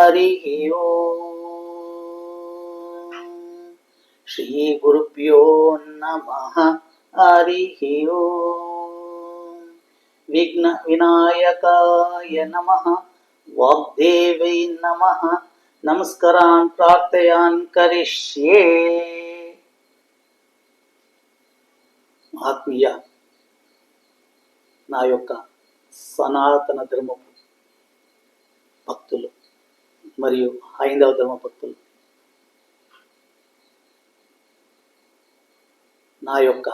హరి ఓం. శ్రీ గురుభ్యో నమః. హరి ఓం. విఘ్న వినాయకాయ నమః. వాగ్దేవై నమః. నమస్కారాన్ ప్రార్థయాన్ కరిష్యే. ఆత్మీయ నా యొక్క సనాతన ధర్మ భక్తులు మరియు హైందవ ధర్మ భక్తులు, నా యొక్క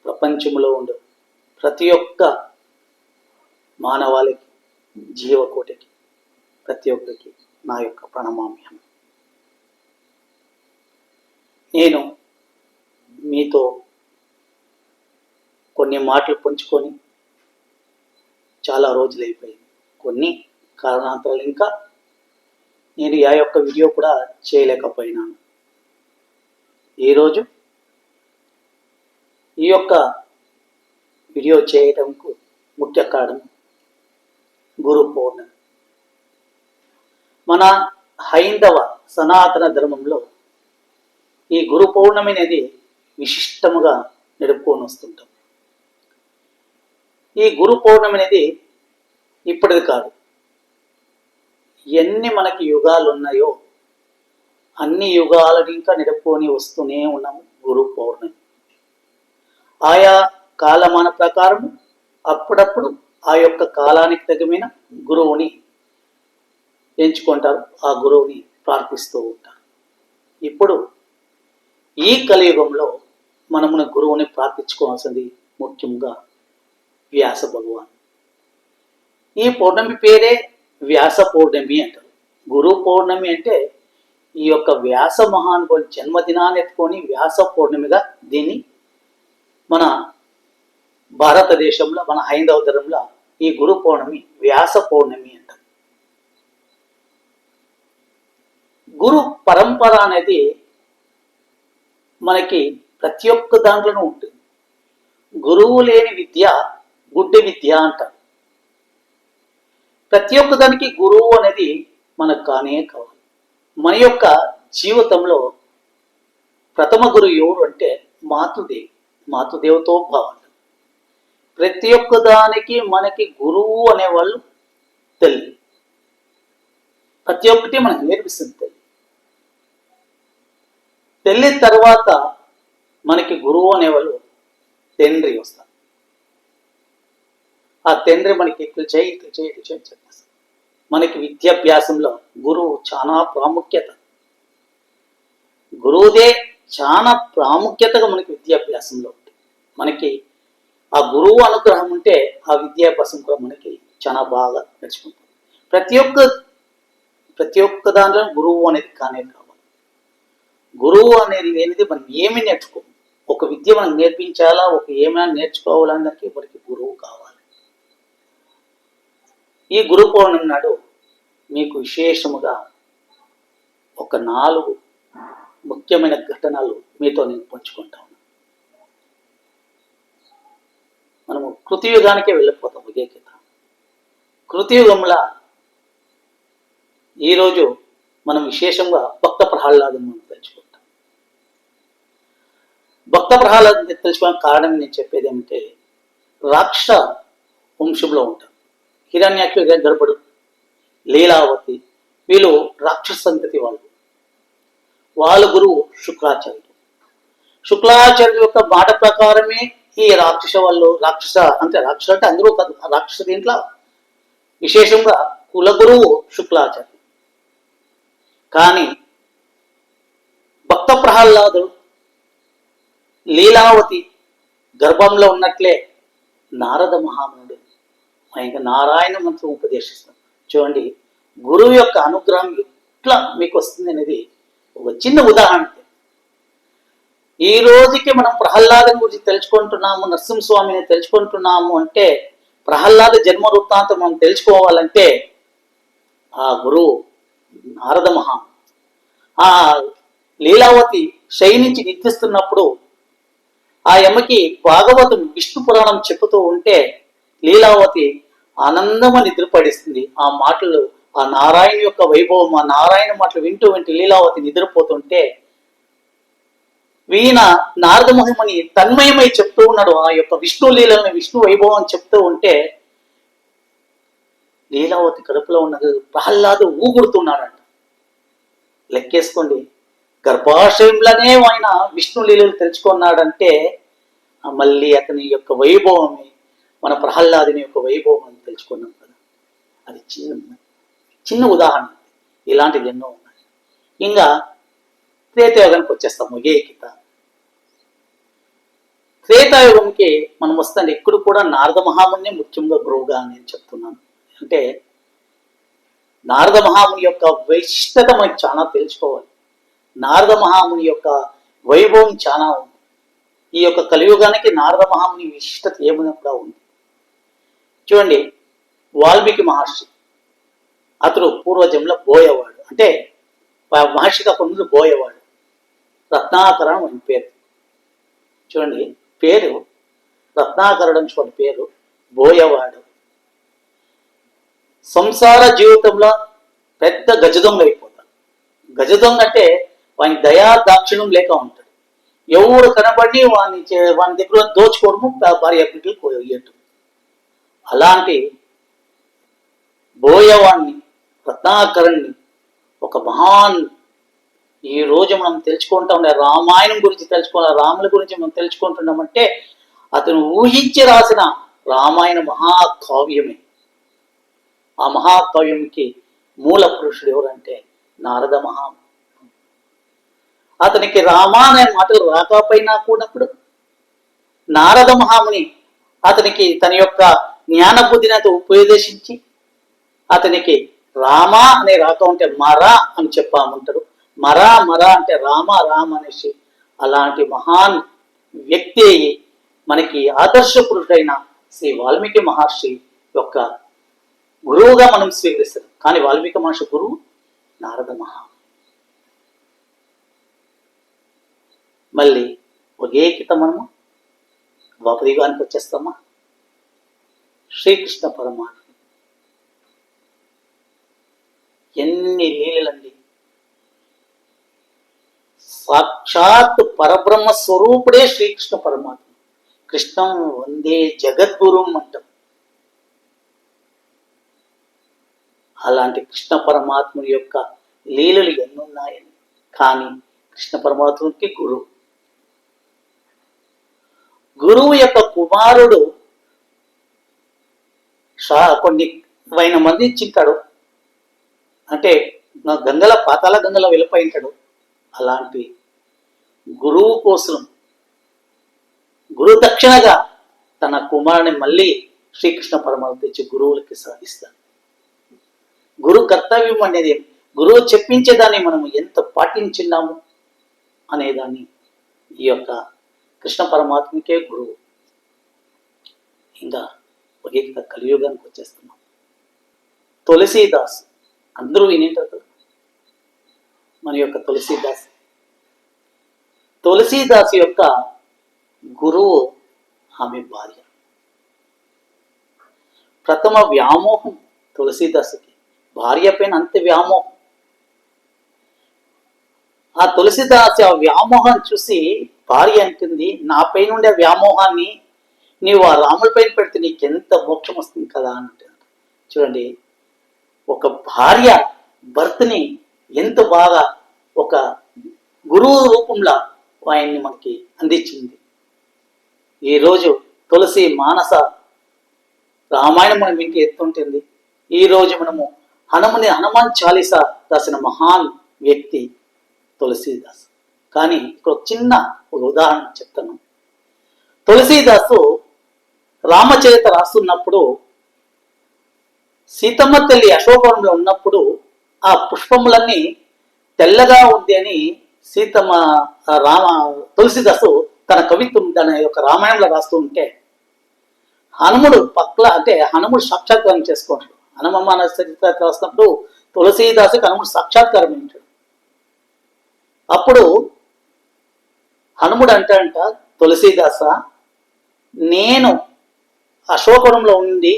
ప్రపంచంలో ఉండే ప్రతి ఒక్క మానవాళికి, జీవకోటికి, ప్రతి ఒక్కరికి నా యొక్క ప్రణామామ్యం. నేను మీతో కొన్ని మాటలు పంచుకొని చాలా రోజులు అయిపోయింది. కొన్ని కారణాంతరాలు ఇంకా నేను ఆ యొక్క వీడియో కూడా చేయలేకపోయినాను. ఈరోజు ఈ యొక్క వీడియో చేయడంకు ముఖ్య కారణం గురు పౌర్ణమి. మన హైందవ సనాతన ధర్మంలో ఈ గురు పౌర్ణమి అనేది విశిష్టముగా నడుపుకొని వస్తుంటాం. ఈ గురు పౌర్ణమి అనేది ఇప్పటిది కాదు, ఎన్ని మనకి యుగాలు ఉన్నాయో అన్ని యుగాలను ఇంకా నడుపుకొని వస్తూనే ఉన్నాము. గురు పౌర్ణమి ఆయా కాలమాన ప్రకారం అప్పుడప్పుడు ఆ యొక్క కాలానికి తగిన గురువుని ఎంచుకుంటారు, ఆ గురువుని ప్రార్థిస్తూ ఉంటారు. ఇప్పుడు ఈ కలియుగంలో మనమున గురువుని ప్రార్థించుకోవాల్సింది ముఖ్యంగా వ్యాస భగవాన్. ఈ పౌర్ణమి పేరే వ్యాస పౌర్ణమి అంటారు. గురు పౌర్ణమి అంటే ఈ యొక్క వ్యాస మహానుభావుని జన్మదినాన్ని ఎత్తుకొని వ్యాస పౌర్ణమిగా దీన్ని మన భారతదేశంలో, మన హైందవ ధర్మంలో ఈ గురు పౌర్ణమి వ్యాస పౌర్ణమి అంటారు. గురు పరంపర అనేది మనకి ప్రతి ఒక్క దాంట్లోనూ ఉంటుంది. గురువు లేని విద్య గుడ్డి విద్య అంటారు. ప్రతి ఒక్క దానికి గురువు అనేది మనకు కానే కావాలి. మన యొక్క జీవితంలో ప్రథమ గురువు ఎవరు అంటే మాతృదేవి, మాతృదేవతో భావం. ప్రతి ఒక్క దానికి మనకి గురువు అనేవాళ్ళు తల్లి. ప్రతి ఒక్కటి మనకు నేర్పిస్తుంది తల్లి. తల్లి తర్వాత మనకి గురువు అనేవాళ్ళు తండ్రి వస్తారు. ఆ తండ్రి మనకి ఇట్లు చేయి చెప్పేస్తారు. మనకి విద్యాభ్యాసంలో గురువు చాలా ప్రాముఖ్యత. గురువుదే చాలా ప్రాముఖ్యతగా మనకి విద్యాభ్యాసంలో ఉంటుంది. మనకి ఆ గురువు అనుగ్రహం ఉంటే ఆ విద్యాభ్యాసం కూడా మనకి చాలా బాగా నడుచుకుంటుంది. ప్రతి ఒక్క దాంట్లో గురువు అనేది కానే కావాలి. గురువు అనేది లేనిది మనం ఏమి నేర్చుకోము. ఒక విద్య మనం నేర్పించాలా, ఒక ఏమైనా నేర్చుకోవాలన్నదానికి మనకి గురువు కావాలి. ఈ గురు పౌర్ణమి నాడు మీకు విశేషముగా ఒక 4 ముఖ్యమైన ఘటనలు మీతో నేను పంచుకుంటాను. మనము కృతయుగానికే వెళ్ళిపోతాం. వివేకిత కృతయుగంలో ఈరోజు మనం విశేషంగా భక్త ప్రహ్లాదుని మనం తెలుసుకుంటాం. భక్త ప్రహ్లాదుని తెలుసుకోవడానికి కారణం నేను చెప్పేది ఏమంటే, రాక్షస వంశంలో ఉంటారు. హిరణ్యాక్ష, గర్భుడు, లీలావతి, వీళ్ళు రాక్షస సంతతి వాళ్ళు. వాళ్ళ గురువు శుక్రాచార్యుడు. శుక్లాచార్యుడు యొక్క మాట ప్రకారమే ఈ రాక్షస అంటే అందరూ కాదు, రాక్షస దీంట్లో విశేషంగా కులగురువు శుక్లాచార్యుడు. కానీ భక్త ప్రహ్లాదుడు లీలావతి గర్భంలో ఉన్నట్లే నారద మహామునుడు ఇంకా నారాయణ మంత్రం ఉపదేశిస్తాం. చూడండి, గురువు యొక్క అనుగ్రహం ఎట్లా మీకు వస్తుంది అనేది ఒక చిన్న ఉదాహరణ. ఈ రోజుకి మనం ప్రహ్లాదం గురించి తెలుసుకుంటున్నాము, నరసింహస్వామిని తెలుసుకుంటున్నాము అంటే, ప్రహ్లాద జన్మ వృత్తాంతం మనం తెలుసుకోవాలంటే ఆ గురువు నారద మహా ఆ లీలావతి శయనించి నిద్రిస్తున్నప్పుడు ఆ యమ్మకి భాగవతం విష్ణు పురాణం చెప్పుతూ ఉంటే లీలావతి ఆనందమని నిద్రపడిస్తుంది. ఆ మాటలు ఆ నారాయణ యొక్క వైభవం, ఆ నారాయణ మాటలు వింటూ వింటూ లీలావతి నిద్రపోతుంటే వీణ నారద మహిమని తన్మయమై చెప్తూ ఉన్నాడు. ఆ యొక్క విష్ణు లీలని, విష్ణు వైభవం చెప్తూ ఉంటే లీలావతి కడుపులో ఉన్నది ప్రహ్లాదు ఊగుడుతున్నాడంట. లెక్కేసుకోండి, గర్భాశయంలోనే ఆయన విష్ణు లీలలు తెలుసుకున్నాడంటే మళ్ళీ అతని యొక్క వైభవమే మన ప్రహ్లాదుని యొక్క వైభవం అని తెలుసుకున్నాం కదా. అది చిన్న ఉదాహరణ. ఇలాంటివి ఎన్నో ఉన్నాయి. ఇంకా త్రేతాయుగానికి వచ్చేస్తాము. ఏకిత త్రేతాయుగంకి మనం వస్తాండి. ఇక్కడ కూడా నారద మహాముని ముఖ్యంగా గురువుగా నేను చెప్తున్నాను. అంటే నారద మహాముని యొక్క వైశిష్టత మనకి చాలా తెలుసుకోవాలి. నారద మహాముని యొక్క వైభవం చాలా ఉంది. ఈ యొక్క కలియుగానికి నారద మహాముని విశిష్టత ఏమైనా కూడా ఉంది. చూడండి, వాల్మీకి మహర్షి అతడు పూర్వజంలో బోయేవాడు. అంటే మహర్షిగా ముందు బోయేవాడు. రత్నాకరణం అని పేరు. చూడండి, పేరు రత్నాకరణం. చూడండి, పేరు బోయేవాడు. సంసార జీవితంలో పెద్ద గజదొంగ అయిపోతాడు. గజదొంగ అంటే వాని దయా దాక్షిణ్యం లేక ఉంటాడు. ఎవరు కనబడి వాని దగ్గర దోచుకోవడము, భార్య బిడ్డలు పోయేట్టు. అలాంటి బోయవాణ్ణి, రత్నాకరణ్ణి, ఒక మహాన్ ఈ రోజు మనం తెలుసుకుంటా ఉండే రామాయణం గురించి తెలుసుకోవాలి. రాముల గురించి మనం తెలుసుకుంటున్నామంటే అతను ఊహించి రాసిన రామాయణ మహాకావ్యమే. ఆ మహాకావ్యంకి మూల పురుషుడు ఎవరంటే నారద మహాముని. అతనికి రామా అనే మాటలు రాకపోయినా కూడప్పుడు నారద మహాముని అతనికి తన యొక్క జ్ఞాన బుద్ధిని ఉపదేశించి అతనికి రామా అనే రాక ఉంటే మరా అని చెప్పామంటాడు. మరా మరా అంటే రామ రామ అనేసి అలాంటి మహాన్ వ్యక్తి మనకి ఆదర్శ పురుషుడైన శ్రీ వాల్మీకి మహర్షి యొక్క గురువుగా మనం స్వీకరిస్తాం. కానీ వాల్మీకి మహర్షి గురువు నారద మహాముని. మళ్ళీ ఒకేకిత మనము ద్వాపరయుగానికి వచ్చేస్తామా. శ్రీకృష్ణ పరమాత్మ ఎన్ని లీలలండి. సాక్షాత్ పరబ్రహ్మ స్వరూపుడే శ్రీకృష్ణ పరమాత్మ. కృష్ణం వందే జగద్గురుం అంటాం. అలాంటి కృష్ణ పరమాత్ముని యొక్క లీలలు ఎన్నున్నాయని. కానీ కృష్ణ పరమాత్మునికి గురువు యొక్క కుమారుడు కొన్ని వైన మంది ఇచ్చింటాడు. అంటే గంగల పాతాల గంగలో వెళ్ళిపోయింటాడు. అలాంటి గురువు కోసం గురు దక్షిణగా తన కుమారుని మళ్ళీ శ్రీకృష్ణ పరమాత్మ తెచ్చి గురువులకి సాధిస్తాడు. గురు కర్తవ్యం అనేది గురువు చెప్పించేదాన్ని మనం ఎంత పాటించినాము అనేదాన్ని ఈ యొక్క కృష్ణ పరమాత్మకే గురువు. ఇంకా ఒకే కలియుగానికి వచ్చేస్తున్నాం. తులసీదాస్ అందరూ వినేటారు. మన యొక్క తులసీదాస్ యొక్క గురువు ఆమె భార్య. ప్రథమ వ్యామోహం తులసీదాసుకి భార్య పైన అంత వ్యామోహం. ఆ తులసీదాస్ ఆ వ్యామోహం చూసి భార్య అంటుంది, నా పైన ఉండే వ్యామోహాన్ని నీవు ఆ రాముల పైన పెడితే నీకెంత మోక్షం వస్తుంది కదా అని. చూడండి, ఒక భార్య భర్తని ఎంత బాగా ఒక గురువు రూపంలో ఆయన్ని మనకి అందించింది. ఈరోజు తులసి మానస రామాయణం మనం ఇంటి ఎత్తుంటుంది. ఈరోజు మనము హనుమాన్ చాలీసా రాసిన మహాన్ వ్యక్తి తులసీదాస్. కానీ ఇక్కడ చిన్న ఒక ఉదాహరణ చెప్తాను. తులసీదాసు రామచరిత రాస్తున్నప్పుడు సీతమ్మ తల్లి అశోకవనంలో ఉన్నప్పుడు ఆ పుష్పములన్నీ తెల్లగా ఉంది అని తులసీదాసు తన కవిత్వం తన యొక్క రామాయణంలో రాస్తూ ఉంటే హనుముడు హనుముడు సాక్షాత్కారం చేసుకుంటాడు. హనుమాన చరిత్ర రాసినప్పుడు తులసీదాసుకి హనుముడు సాక్షాత్కారం ఉంటాడు. అప్పుడు హనుముడు అంట, తులసీదాస, నేను అశోకవనంలో ఉండి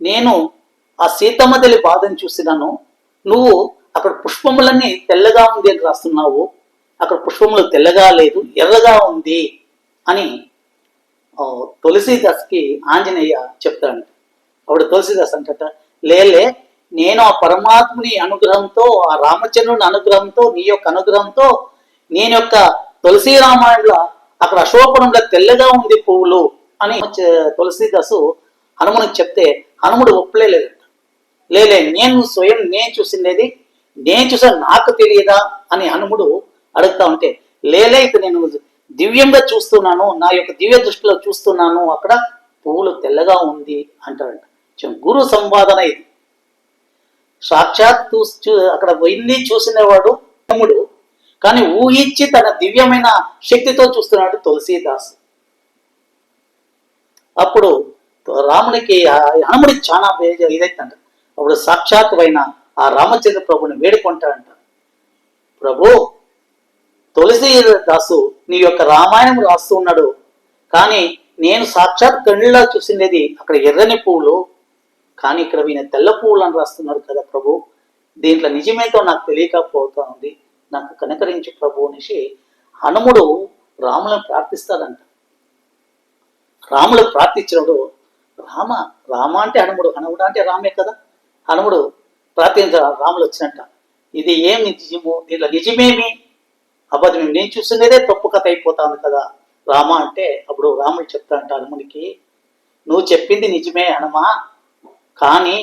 నేను ఆ సీతమ్మ తల్లి బాధను చూసినాను. నువ్వు అక్కడ పుష్పములన్నీ తెల్లగా ఉంది అని రాస్తున్నావు, అక్కడ పుష్పములు తెల్లగా లేదు, ఎర్రగా ఉంది అని తులసీదాస్కి ఆంజనేయ చెప్తాడు. అప్పుడు తులసీదాస్ అంటట, లేలే, నేను ఆ పరమాత్ముని అనుగ్రహంతో, ఆ రామచంద్రుని అనుగ్రహంతో, నీ యొక్క అనుగ్రహంతో నేను యొక్క తులసి రామాయణంలో అక్కడ అశోకవనంలో తెల్లగా ఉంది పువ్వులు అని తులసీదాసు హనుమనికి చెప్తే హనుముడు ఒప్పులేదంట. లేలే, నేను చూసిండేది, నేను చూసా, నాకు తెలియదా అని హనుముడు అడుగుతా ఉంటే, లేలే, ఇక నేను దివ్యంగా చూస్తున్నాను, నా యొక్క దివ్య దృష్టిలో చూస్తున్నాను, అక్కడ పువ్వులు తెల్లగా ఉంది అంటాడంట. గురు సంవాదన ఇది. సాక్షాత్ అక్కడ వెళ్ళి చూసినవాడు హనుముడు, కానీ ఊహించి తన దివ్యమైన శక్తితో చూస్తున్నాడు తులసీదాస్. అప్పుడు రామునికి హనుముడికి చాలా ఇదైతుందంట. అప్పుడు సాక్షాత్ అయిన ఆ రామచంద్ర ప్రభుని వేడుకుంటాడంట, ప్రభు, తులసీదాసు నీ యొక్క రామాయణం రాస్తూ ఉన్నాడు, కానీ నేను సాక్షాత్ కళ్ళులా చూసిండేది అక్కడ ఎర్రని పువ్వులు, కానీ ఇక్కడ ఈయన తెల్ల పువ్వులు అని రాస్తున్నారు కదా ప్రభు, దీంట్లో నిజమేంటో నాకు తెలియకపోతా ఉంది, నాకు కనకరించు ప్రభు అనేసి హనుముడు రాములను ప్రార్థిస్తాడంట. రాముడు ప్రార్థించినప్పుడు రామ అంటే హనుముడు, హనుముడు అంటే రామే కదా, హనుముడు ప్రార్థించ రాములు వచ్చినట్ట, ఇది ఏం నిజము, దీంట్లో నిజమేమి అబద్ధం, నేను చూసినదే తప్పు కథ అయిపోతాను కదా రామ అంటే. అప్పుడు రాముడు చెప్తాడంట హనుమునికి, నువ్వు చెప్పింది నిజమే హనుమా, కానీ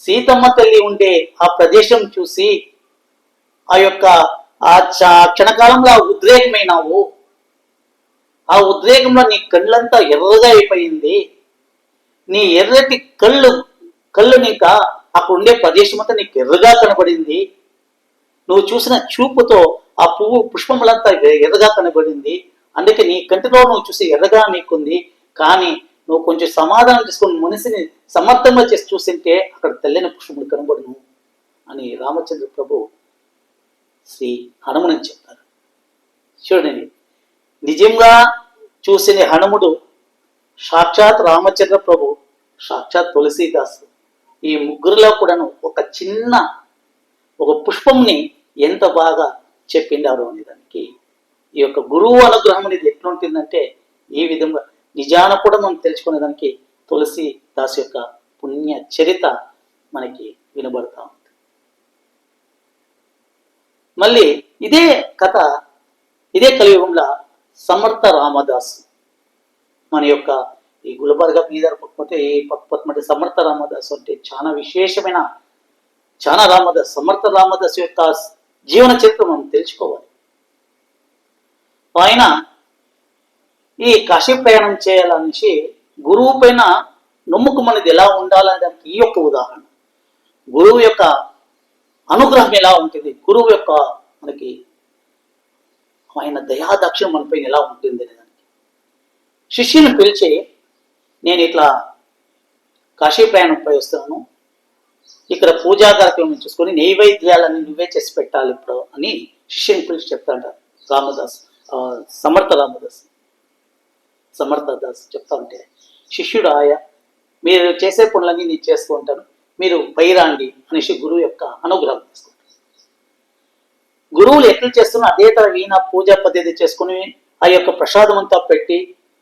సీతమ్మ తల్లి ఉండే ఆ ప్రదేశం చూసి ఆ యొక్క ఆ క్షణకాలంలో ఉద్రేకమైనావు, ఆ ఉద్రేకంలో నీ కళ్ళంతా ఎర్రగా అయిపోయింది, నీ ఎర్రటి కళ్ళు నీక అక్కడ ఉండే ప్రదేశం అంతా నీకు ఎర్రగా కనబడింది, నువ్వు చూసిన చూపుతో ఆ పుష్పములంతా ఎర్రగా కనబడింది, అందుకే నీ కంటిలో నువ్వు చూసి ఎర్రగా నీకుంది, కానీ నువ్వు కొంచెం సమాధానం చేసుకుని మనిషిని సమర్థంగా చేసి చూసింటే అక్కడ తెల్లని పుష్పములు కనబడును అని రామచంద్ర ప్రభు శ్రీ హనుమని చెప్తారు. చూడండి, నిజంగా చూసిన హనుముడు, సాక్షాత్ రామచంద్ర ప్రభు, సాక్షాత్ తులసీదాస్, ఈ ముగ్గురులో కూడాను ఒక పుష్పంని ఎంత బాగా చెప్పిండారు అనే దానికి ఈ యొక్క గురువు అనుగ్రహం అనేది ఎట్లుంటుందంటే ఈ విధంగా నిజాన కూడా మనం తెలుసుకునేదానికి తులసీదాస్ యొక్క పుణ్య చరిత మనకి వినబడతా ఉంది. మళ్ళీ ఇదే కథ, ఇదే కలియుగంలో సమర్థ రామదాస్, మన యొక్క ఈ గుల్బర్గ బీదర్ పక్కపొతే సమర్థ రామదాస్ అంటే చాలా విశేషమైన, చాలా సమర్థ రామదాస్ యొక్క జీవన చరిత్ర మనం తెలుసుకోవాలి. ఆయన ఈ కాశీ ప్రయాణం చేయాలనేసి గురువు పైన నమ్మకం అనేది ఎలా ఉండాలనే దానికి ఈ యొక్క ఉదాహరణ. గురువు యొక్క అనుగ్రహం ఎలా ఉంటుంది, గురువు యొక్క మనకి ఆయన దయాదాక్షిణ్యం మన పైన ఎలా ఉంటుంది అనే దానికి శిష్యుని పిలిచి, నేను ఇట్లా కాశీ ప్రయాణం పోయి వస్తున్నాను, ఇక్కడ పూజా కార్యక్రమం చూసుకొని నైవేద్యాలని నువ్వే చేసి పెట్టాలి ఇప్పుడు అని శిష్యుని పిలిచి చెప్తాడ రామదాస్, సమర్థదాస్ చెప్తా ఉంటే, శిష్యుడు మీరు చేసే పనులన్నీ నేను చేస్తూ ఉంటాను, మీరు పైరాండి అనేసి గురువు యొక్క అనుగ్రహం తీసుకుంటారు. గురువులు ఎట్లు చేస్తున్నా అదే తర ఈయన పూజా పద్ధతి చేసుకుని ఆ యొక్క ప్రసాదం అంతా పెట్టి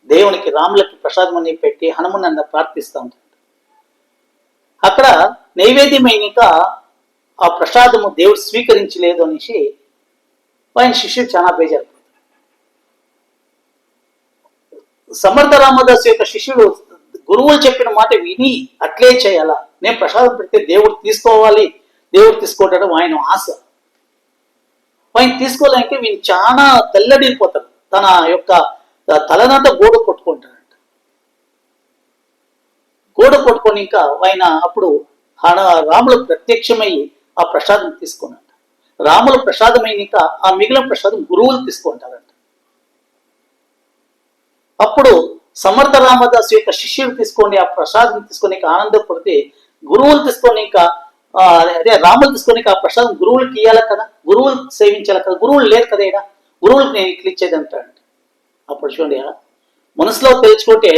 దేవునికి రాములకి ప్రసాదం అన్ని పెట్టి హనుమని అన్న ప్రార్థిస్తూ ఉంటాడు. అక్కడ నైవేద్యమైనక ఆ ప్రసాదము దేవుడు స్వీకరించలేదు అనేసి ఆయన శిష్యుడు చాలా బేజారు. సమర్థ రామదాస్ యొక్క శిష్యుడు గురువులు చెప్పిన మాట విని అట్లే చేయాలా, నేను ప్రసాదం పెడితే దేవుడు తీసుకోవాలి, దేవుడు తీసుకోవడం ఆయన ఆశ. ఆయన తీసుకోలేక వీళ్ళు చాలా తెల్లడిపోతారు, తన యొక్క తలనంతా గోడ కొట్టుకుంటాడంట. గోడ కొట్టుకొని ఇంకా ఆయన అప్పుడు రాములు ప్రత్యక్షమయ్యి ఆ ప్రసాదం తీసుకున్నాడు. రాములు ప్రసాదమైనాక ఆ మిగిలిన ప్రసాదం గురువులు తీసుకుంటారంట. అప్పుడు సమర్థ రామదాస్ యొక్క శిష్యులు తీసుకోండి ఆ ప్రసాదం తీసుకొని ఆనందపడితే, గురువులు తీసుకొని అదే రాములు తీసుకొని ఆ ప్రసాదం గురువులకి ఇవ్వాలి కదా, గురువులు సేవించాలి కదా, గురువులు లేరు కదా, ఇక్కడ గురువులకు నేను ఇట్లా ఇచ్చేది అంటాడు. అప్పుడు చూడండి, మనసులో తెలుసుకుంటే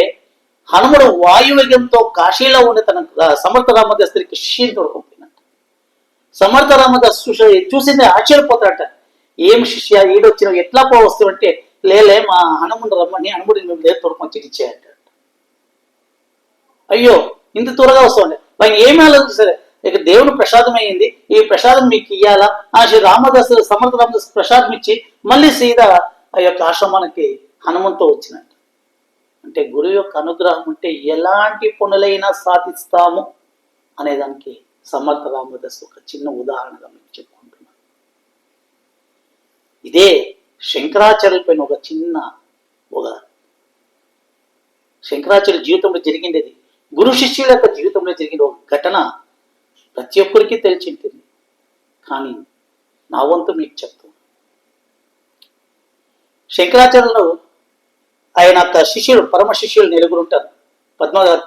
హనుముడు వాయువేగంతో కాశీలో ఉండే తన సమర్థ రామదాస్కి శిష్యుని తోడుకుంటున్నాడు. సమర్థ రామదాస్ చూసింది ఆశ్చర్యపోతాడట. ఏం శిష్య ఈడొచ్చిన ఎట్లా పోవస్తు అంటే, లేలే మా హనుముడు రమ్మని హనుముడిని మేము లేదు తోడుకొని ఇచ్చేయంట. అయ్యో ఇంత త్వరగా వస్తుంది, ఆయన ఏమి ఆలోచించారు, ఇక దేవుని ప్రసాదం అయ్యింది, ఈ ప్రసాదం మీకు ఇయ్యాలా, ఆ శ్రీ రామదాసు సమర్థ రామదాస్ ప్రసాదం ఇచ్చి మళ్ళీ సీదా ఆ యొక్క ఆశ్రమానికి హనుమంతో వచ్చినట్టు. అంటే గురువు యొక్క అనుగ్రహం ఉంటే ఎలాంటి పనులైనా సాధిస్తాము అనేదానికి సమర్థ రామదాస్ ఒక చిన్న ఉదాహరణగా మీకు చెప్పుకుంటున్నాను. ఇదే శంకరాచార్యుల పైన ఒక శంకరాచార్య జీవితంలో జరిగింది, గురు శిష్యుల యొక్క జీవితంలో జరిగిన ఒక ఘటన ప్రతి ఒక్కరికి తెలిసింటుంది. కానీ నా వంతు మీకు చెప్తాను. శంకరాచార్యులు ఆయన యొక్క శిష్యులు, పరమ శిష్యులు నలుగురు ఉంటారు.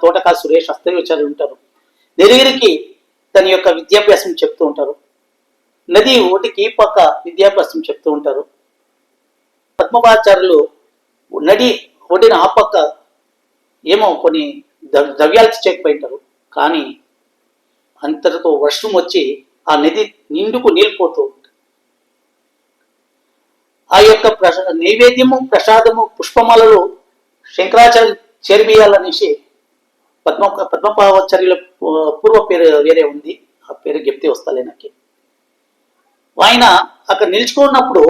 తోటకా సురేష్, అస్తర్యాచార్యులు ఉంటారు. నలుగురికి తన యొక్క విద్యాభ్యాసం చెప్తూ ఉంటారు. నది ఒకటికి ఈ పక్క విద్యాభ్యాసం చెప్తూ ఉంటారు. పద్మపాచార్యులు నది ఒడిన ఆ పక్క ఏమో కొన్ని ద్రవ్యాలు చేయకపోయింటారు. కానీ అంతటితో వర్షం వచ్చి ఆ నది నిండుకు నీళ్ళిపోతూ ఉంటుంది. ఆ యొక్క నైవేద్యము, ప్రసాదము, పుష్పమాలలో శంకరాచార్య చేరివేయాలనేసి పద్మపాచార్యుల పూర్వ పేరు వేరే ఉంది, ఆ పేరు చెప్తే వస్తాలే నాకు. ఆయన అక్కడ నిలుచుకున్నప్పుడు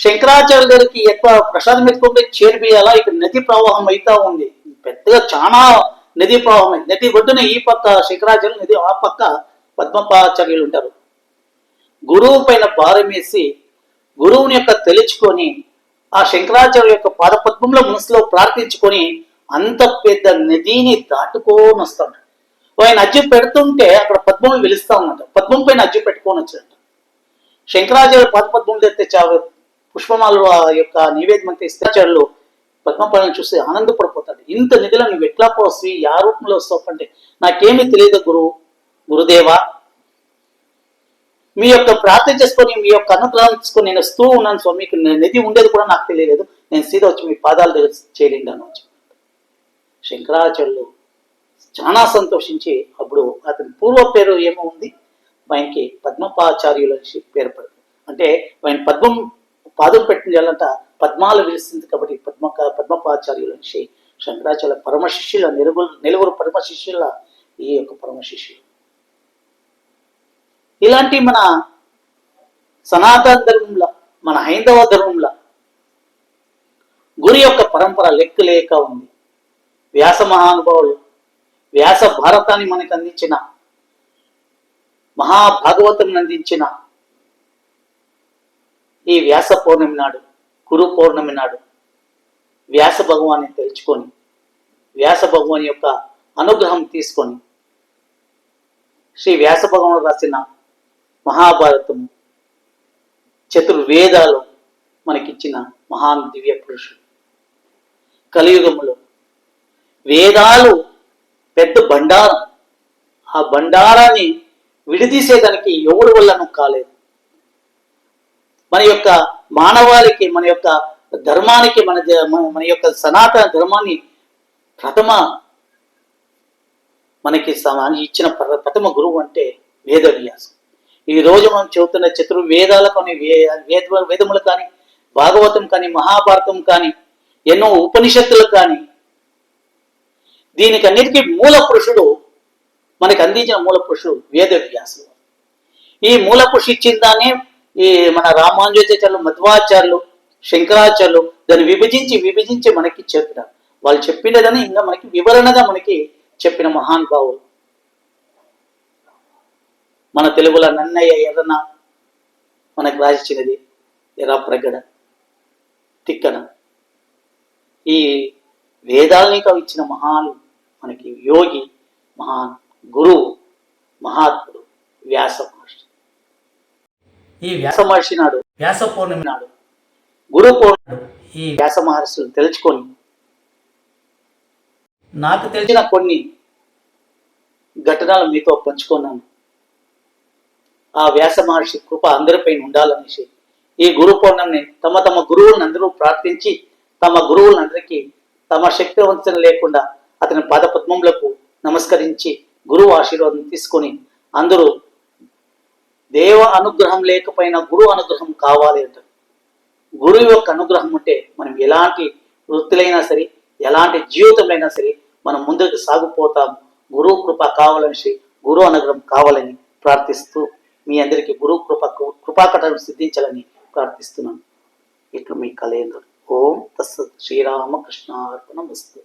శంకరాచార్య గారికి ఎక్కువ ప్రసాదం ఎత్తుకుంటే చేరిపోయాలా, ఇక్కడ నది ప్రవాహం అవుతా ఉంది, పెద్దగా చాలా నది ప్రవాహం. నది ఒడ్డున ఈ పక్క శంకరాచార్యులు, నది ఆ పక్క పద్మపాచార్యులు ఉంటారు. గురువు పైన భారం వేసి గురువుని యొక్క తెలుచుకొని ఆ శంకరాచార్య యొక్క పాదపద్మంలో మనసులో ప్రార్థించుకొని అంత పెద్ద నదిని దాటుకొని వస్తాడు. ఆయన అజ్జు పెడుతుంటే అక్కడ పద్మం వెలుస్తా ఉన్నట్టు, పద్మం పైన అజ్జు పెట్టుకొని వచ్చినట్టు. శంకరాచార్య పాదపద్మం తెస్తే పుష్పమాలు ఆ యొక్క నివేదన శంకరాచార్యులు పద్మపాలను చూసి ఆనందపడిపోతాడు. ఇంత నిధిలో నువ్వు ఎట్లా పోసి ఆ రూపంలో వస్తావు అంటే, నాకేమీ తెలియదు గురుదేవా, మీ యొక్క ప్రార్థన చేసుకొని మీ యొక్క అనుగ్రహం తీసుకొని నేను వస్తూ ఉన్నాను స్వామి, మీకు నది ఉండేది కూడా నాకు తెలియలేదు, నేను సీదా వచ్చి మీ పాదాల దగ్గర చేరిండాను అని. శంకరాచార్యులు చాలా సంతోషించి అప్పుడు అతని పూర్వ పేరు ఏమో ఉంది, ఆయనకి పద్మపాచార్యులు అని పేరు పడింది. అంటే ఆయన పద్మం పాదం పెట్టించాలంట, పద్మాలు విలుస్తుంది కాబట్టి పద్మపాచార్యులు అని శంకరాచార్య పరమ శిష్యుల నలుగురు పరమ శిష్యుల ఈ యొక్క పరమ శిష్యులు. ఇలాంటి మన సనాతన ధర్మంలో, మన హైందవ ధర్మంలో గురు యొక్క పరంపర లెక్కలేక ఉంది. వ్యాస మహానుభావులు వ్యాస భారతాన్ని మనకు అందించిన, మహాభాగవతం అందించిన ఈ వ్యాస పౌర్ణమి నాడు, గురు పౌర్ణమి నాడు వ్యాస భగవాన్ని తెలుసుకొని, వ్యాస భగవాన్ యొక్క అనుగ్రహం తీసుకొని, శ్రీ వ్యాస భగవానుడు రాసిన మహాభారతము, చతుర్వేదాలు మనకిచ్చిన మహాన్ దివ్య పురుషుడు. కలియుగములో వేదాలు పెద్ద బండారం, ఆ బండారాన్ని విడిదీసేదానికి ఎవరి వల్లను కాలేదు. మన యొక్క మానవాళికి, మన యొక్క ధర్మానికి, మన యొక్క సనాతన ధర్మాన్ని మనకి ఇచ్చిన ప్రథమ గురువు అంటే వేదవ్యాసం. ఈ రోజు మనం చెబుతున్న చతుర్వేదాలు కానీ, వేదములు కానీ, భాగవతం కానీ, మహాభారతం కానీ, ఎన్నో ఉపనిషత్తులు కానీ, దీనికి అన్నిటికీ మూల పురుషుడు, మనకి అందించిన మూల పురుషుడు వేదవ్యాసుడు. ఈ మూల పురుషు ఇచ్చిన దాన్ని ఈ మన రామానుజాచార్యులు, మధ్వాచార్యులు, శంకరాచార్యులు దాన్ని విభజించి మనకి చెప్పినారు. వాళ్ళు చెప్పినదని ఇంకా మనకి వివరణగా మనకి చెప్పిన మహానుభావులు. మన తెలుగులో నన్నయ్య ఎర్రన మనకు రాసిచ్చినది ఎర్ర ప్రగడ తిక్కన. ఈ వేదాలని ఇచ్చిన మహాన్ మనకి యోగి, మహాన్ గురువు, మహాత్ముడు వ్యాస మహర్షి. ఈ వ్యాస మహర్షి నాడు, వ్యాస పౌర్ణమి నాడు, గురు పౌర్ణమి, ఈ వ్యాస మహర్షులు తెలుసుకొని నాకు తెలిసిన కొన్ని ఘటనలు మీతో పంచుకున్నాను. ఆ వ్యాస మహర్షి కృప అందరిపై ఉండాలనేసి ఈ గురు పౌర్ణమిని తమ గురువులను అందరూ ప్రార్థించి, తమ గురువులందరికీ తమ శక్తి వంచన లేకుండా అతని పాదపద్మములకు నమస్కరించి గురువు ఆశీర్వాదం తీసుకొని అందరూ దేవ అనుగ్రహం లేకపోయినా గురువు అనుగ్రహం కావాలి అంటారు. గురువు యొక్క అనుగ్రహం ఉంటే మనం ఎలాంటి వృత్తులైనా సరే, ఎలాంటి జీవితంలో సరే మనం ముందుకు సాగిపోతాం. గురువు కృప కావాలని, గురువు అనుగ్రహం కావాలని ప్రార్థిస్తూ మీ అందరికీ గురువు కృపాకటం సిద్ధించాలని ప్రార్థిస్తున్నాను. ఇట్లు మీ కలేంద్రుడు. ఓం తస్సత్. శ్రీరామకృష్ణార్పణమస్తు.